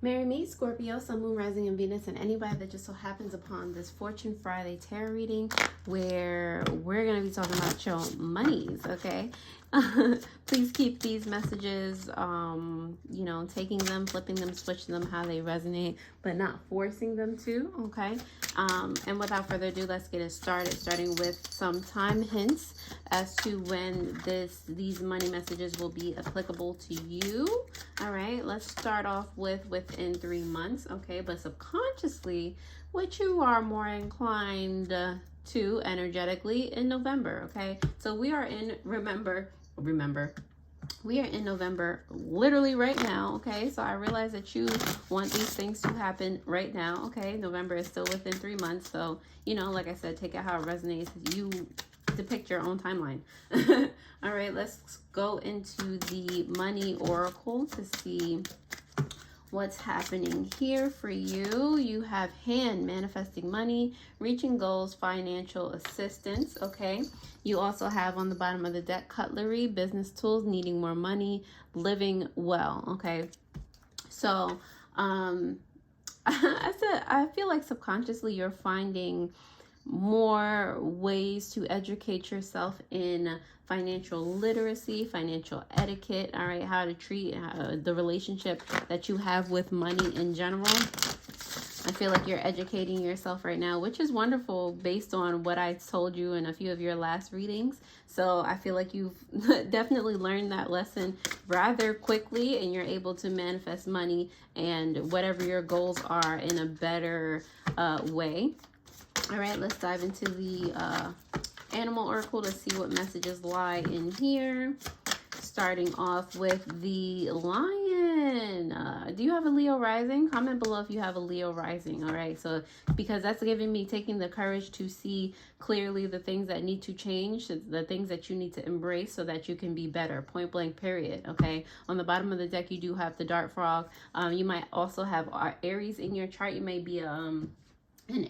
Marry me, Scorpio, Sun, Moon, Rising, and Venus, and anybody that just so happens upon this Fortune Friday tarot reading where we're going to be talking about your monies, okay? Please keep these messages, you know, taking them, flipping them, switching them how they resonate, but not forcing them to, okay? And without further ado, let's get it started, starting with some time hints as to when these money messages will be applicable to you. All right, let's start off with within 3 months, okay? But subconsciously, what you are more inclined to energetically in November, okay? So we are in, remember, we are in November literally right now, okay? So I realize that you want these things to happen right now, okay? November is still within 3 months, so, you know, like I said, take it how it resonates. You depict your own timeline. All right, let's go into the money oracle to see what's happening here for you. You have hand, manifesting money, reaching goals, financial assistance, okay? You also have on the bottom of the deck, cutlery, business tools, needing more money, living well, okay? So, I feel like subconsciously you're finding more ways to educate yourself in financial literacy, financial etiquette, all right, how to treat the relationship that you have with money in general. I feel like you're educating yourself right now, which is wonderful based on what I told you in a few of your last readings. So I feel like you've definitely learned that lesson rather quickly, and you're able to manifest money and whatever your goals are in a better way. All right, let's dive into the animal oracle to see what messages lie in here. Starting off with the lion. Do you have a Leo rising? Comment below if you have a Leo rising. All right, so because that's giving me taking the courage to see clearly the things that need to change, the things that you need to embrace so that you can be better. Point blank, period. Okay, on the bottom of the deck, you do have the dart frog. You might also have Aries in your chart. You may be an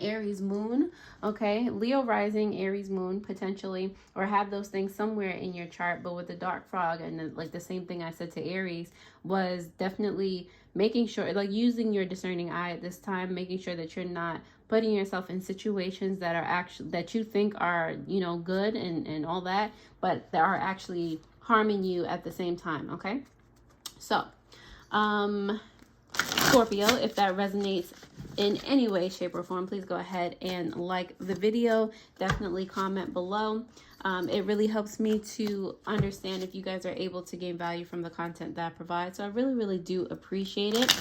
Aries moon, okay? Leo rising, Aries moon, potentially, or have those things somewhere in your chart. But with the dark frog, and like the same thing I said to Aries, was definitely making sure, like using your discerning eye at this time, making sure that you're not putting yourself in situations that are actually, that you think are, you know, good and all that, but that are actually harming you at the same time, okay? So, Scorpio, if that resonates in any way, shape, or form, please go ahead and like the video. Definitely comment below. It really helps me to understand if you guys are able to gain value from the content that I provide. So I really, really do appreciate it.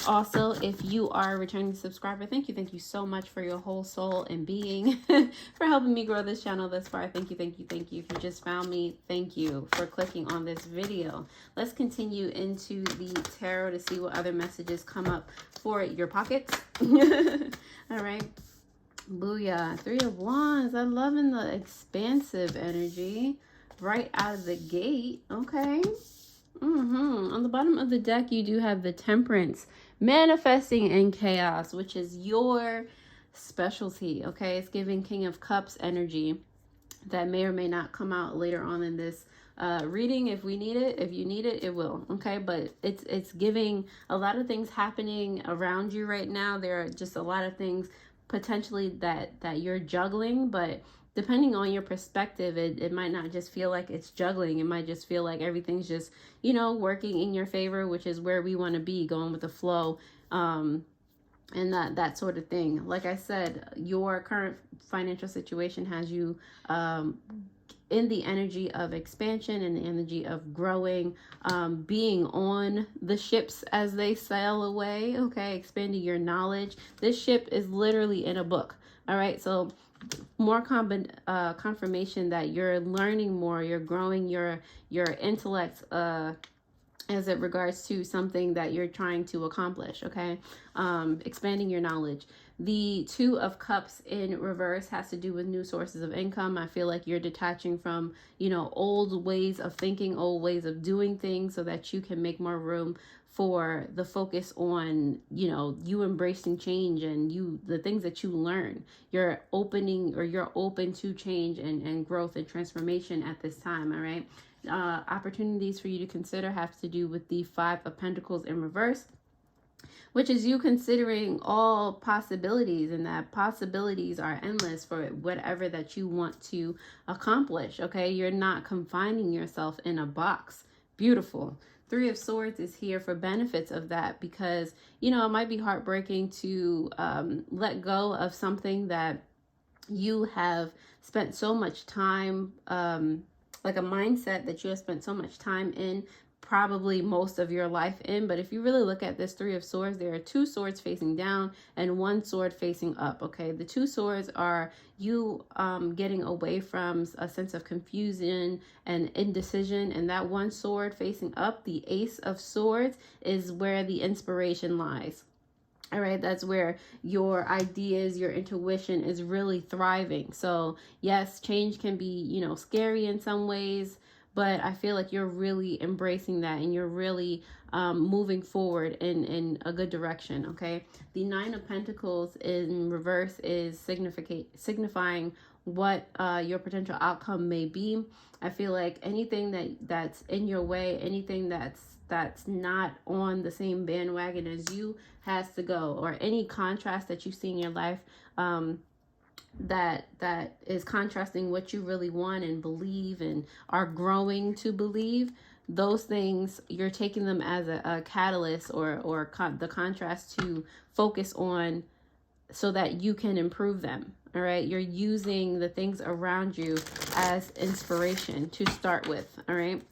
Also, if you are a returning subscriber, thank you so much for your whole soul and being, for helping me grow this channel this far. Thank you. If you just found me, thank you for clicking on this video. Let's continue into the tarot to see what other messages come up for your pockets. All right. Booyah. 3 of Wands. I'm loving the expansive energy right out of the gate. Okay. On the bottom of the deck, you do have the Temperance, manifesting in chaos, which is your specialty, okay? It's giving King of Cups energy that may or may not come out later on in this reading if we need it. If you need it, it will, okay? But it's giving a lot of things happening around you right now. There are just a lot of things potentially that you're juggling, but depending on your perspective, it might not just feel like it's juggling. It might just feel like everything's just, you know, working in your favor, which is where we want to be, going with the flow, and that sort of thing. Like I said, your current financial situation has you in the energy of expansion and the energy of growing, being on the ships as they sail away, okay, expanding your knowledge. This ship is literally in a book, all right? So more confirmation that you're learning more, you're growing your intellect as it regards to something that you're trying to accomplish, okay? Expanding your knowledge. The 2 of Cups in reverse has to do with new sources of income. I feel like you're detaching from, you know, old ways of thinking, old ways of doing things, so that you can make more room for the focus on, you know, you embracing change and the things that you learn. You're opening, or you're open to change and growth and transformation at this time, all right? Opportunities for you to consider have to do with the 5 of Pentacles in reverse. which is you considering all possibilities, and that possibilities are endless for whatever that you want to accomplish. Okay, you're not confining yourself in a box. Beautiful. Three of Swords is here for benefits of that, because you know it might be heartbreaking to let go of something that you have spent so much time, like a mindset that you have spent so much time in, probably most of your life in. But if you really look at this Three of Swords, there are two swords facing down and one sword facing up. Okay, the two swords are you getting away from a sense of confusion and indecision, and that one sword facing up, the Ace of Swords, is where the inspiration lies. All right, that's where your ideas, your intuition is really thriving. So yes, change can be, you know, scary in some ways, but I feel like you're really embracing that, and you're really moving forward in a good direction. Okay, the Nine of Pentacles in reverse is signifying what your potential outcome may be. I feel like anything that's in your way, anything that's not on the same bandwagon as you has to go, or any contrast that you see in your life that is contrasting what you really want and believe and are growing to believe. Those things, you're taking them as a catalyst or the contrast to focus on so that you can improve them. All right, you're using the things around you as inspiration to start with. All right,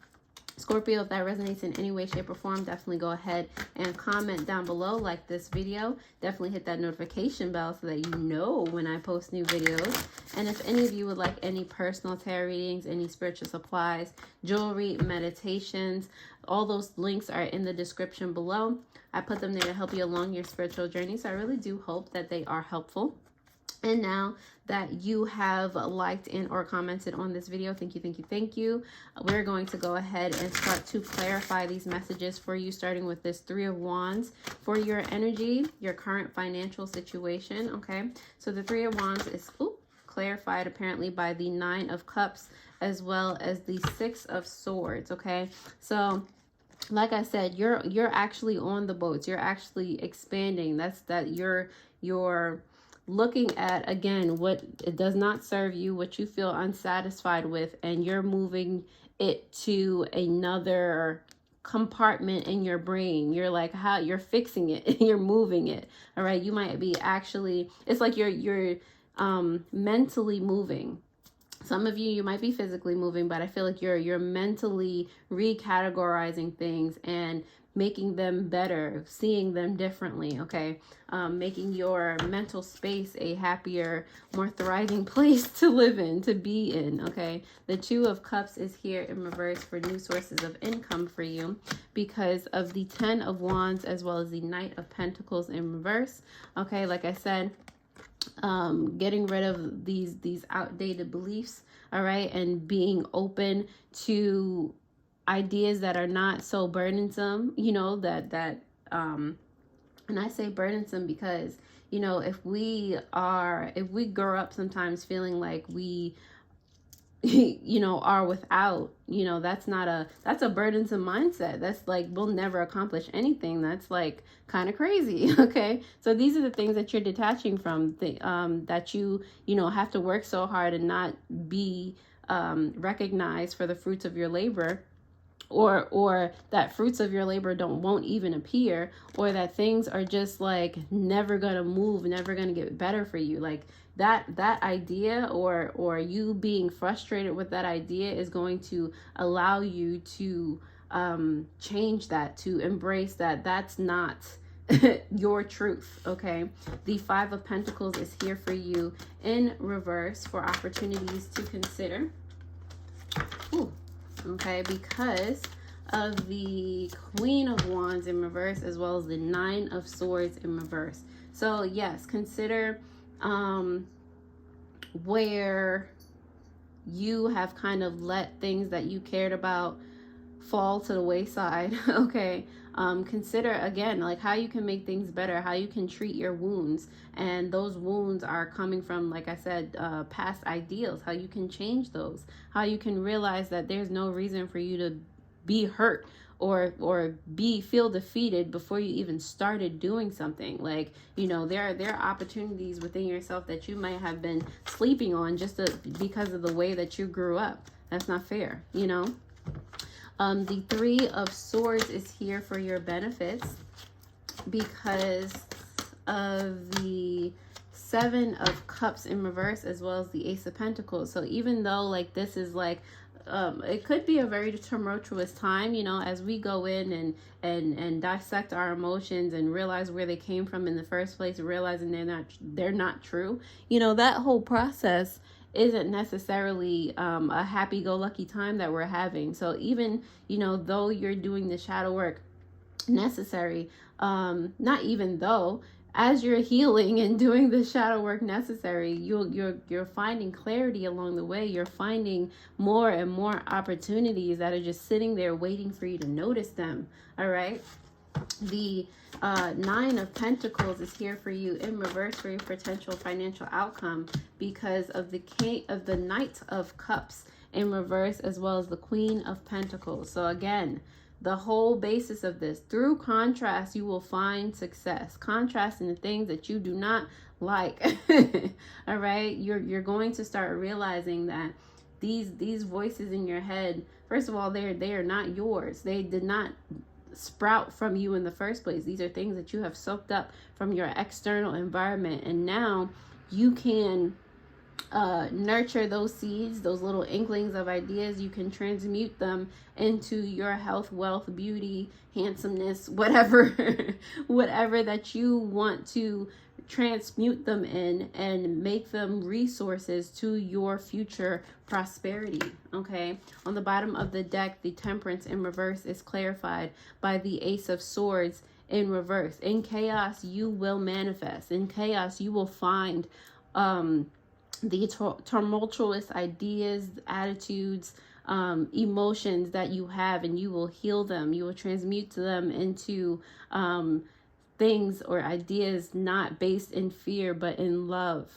Scorpio, if that resonates in any way, shape, or form, definitely go ahead and comment down below, like this video. Definitely hit that notification bell so that you know when I post new videos. And if any of you would like any personal tarot readings, any spiritual supplies, jewelry, meditations, all those links are in the description below. I put them there to help you along your spiritual journey. So I really do hope that they are helpful. And now that you have liked and or commented on this video, thank you. We're going to go ahead and start to clarify these messages for you, starting with this Three of Wands for your energy, your current financial situation. Okay, so the Three of Wands is clarified apparently by the Nine of Cups as well as the Six of Swords. Okay, so like I said, you're actually on the boats. You're actually expanding. You're looking at, again, what it does not serve you, what you feel unsatisfied with, and you're moving it to another compartment in your brain. You're like, how you're fixing it, you're moving it. All right, you might be actually, it's like you're mentally moving. Some of you might be physically moving, but I feel like you're mentally recategorizing things and making them better, seeing them differently. Okay, making your mental space a happier, more thriving place to live in, to be in. Okay, the Two of Cups is here in reverse for new sources of income for you because of the Ten of Wands as well as the Knight of Pentacles in reverse. Okay, like I said, getting rid of these outdated beliefs, all right, and being open to ideas that are not so burdensome, you know, and I say burdensome because, you know, if we grow up sometimes feeling like we you know, are without, you know, that's a burdensome mindset. That's like, we'll never accomplish anything. That's like kind of crazy. Okay, so these are the things that you're detaching from, that you know, have to work so hard and not be recognized for the fruits of your labor, or that fruits of your labor won't even appear, or that things are just like never gonna move, never gonna get better for you. Like that idea, or you being frustrated with that idea, is going to allow you to change that, to embrace that that's not your truth. Okay, the Five of Pentacles is here for you in reverse for opportunities to consider. Ooh. Okay, because of the Queen of Wands in reverse as well as the Nine of Swords in reverse. So yes, consider where you have kind of let things that you cared about fall to the wayside. Okay, consider again, like, how you can make things better, how you can treat your wounds, and those wounds are coming from, like I said, past ideals, how you can change those, how you can realize that there's no reason for you to be hurt or feel defeated before you even started doing something. Like, you know, there are opportunities within yourself that you might have been sleeping on just because of the way that you grew up. That's not fair, you know. The Three of Swords is here for your benefits because of the Seven of Cups in reverse, as well as the Ace of Pentacles. So even though like this is like it could be a very tumultuous time, you know, as we go in and dissect our emotions and realize where they came from in the first place, realizing they're not true. You know, that whole process isn't necessarily a happy-go-lucky time that we're having. So even, you know, though you're doing the shadow work necessary, not even though, as you're healing and doing the shadow work necessary, you're finding clarity along the way. You're finding more and more opportunities that are just sitting there waiting for you to notice them. All right. The Nine of Pentacles is here for you in reverse for your potential financial outcome because of the Knight of Cups in reverse, as well as the Queen of Pentacles. So again, the whole basis of this, through contrast, you will find success. Contrast in the things that you do not like. All right, you're going to start realizing that these voices in your head, first of all, they are not yours. They did not sprout from you in the first place. These are things that you have soaked up from your external environment, and now you can nurture those seeds, those little inklings of ideas. You can transmute them into your health, wealth, beauty, handsomeness, whatever whatever that you want to transmute them in, and make them resources to your future prosperity. Okay, on the bottom of the deck, the Temperance in reverse is clarified by the Ace of Swords in reverse. In chaos, you will manifest. In chaos, you will find the tumultuous ideas, attitudes, emotions that you have, and you will heal them. You will transmute them into things or ideas not based in fear, but in love,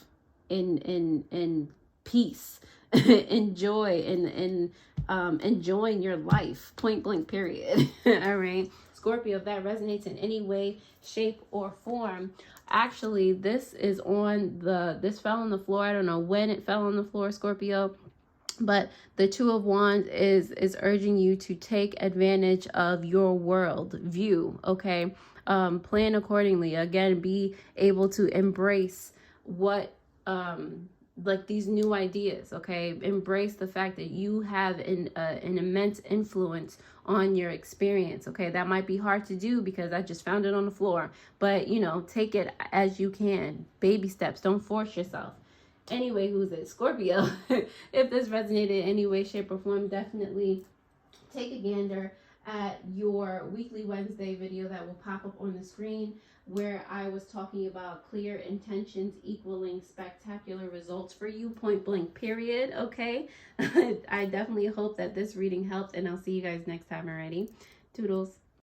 in peace, in joy, in enjoying your life, point blank, period. All right, Scorpio, if that resonates in any way, shape, or form, actually this fell on the floor. I don't know when it fell on the floor, Scorpio, but the Two of Wands is urging you to take advantage of your world view. Okay, plan accordingly. Again, be able to embrace what like these new ideas. Okay, embrace the fact that you have an immense influence on your experience. Okay, that might be hard to do because I just found it on the floor, but you know, take it as you can, baby steps. Don't force yourself. Anyway, who's it? Scorpio. If this resonated in any way, shape, or form, definitely take a gander at your weekly Wednesday video that will pop up on the screen, where I was talking about clear intentions equaling spectacular results for you, point blank, period. Okay, I definitely hope that this reading helped, and I'll see you guys next time. Alrighty, toodles.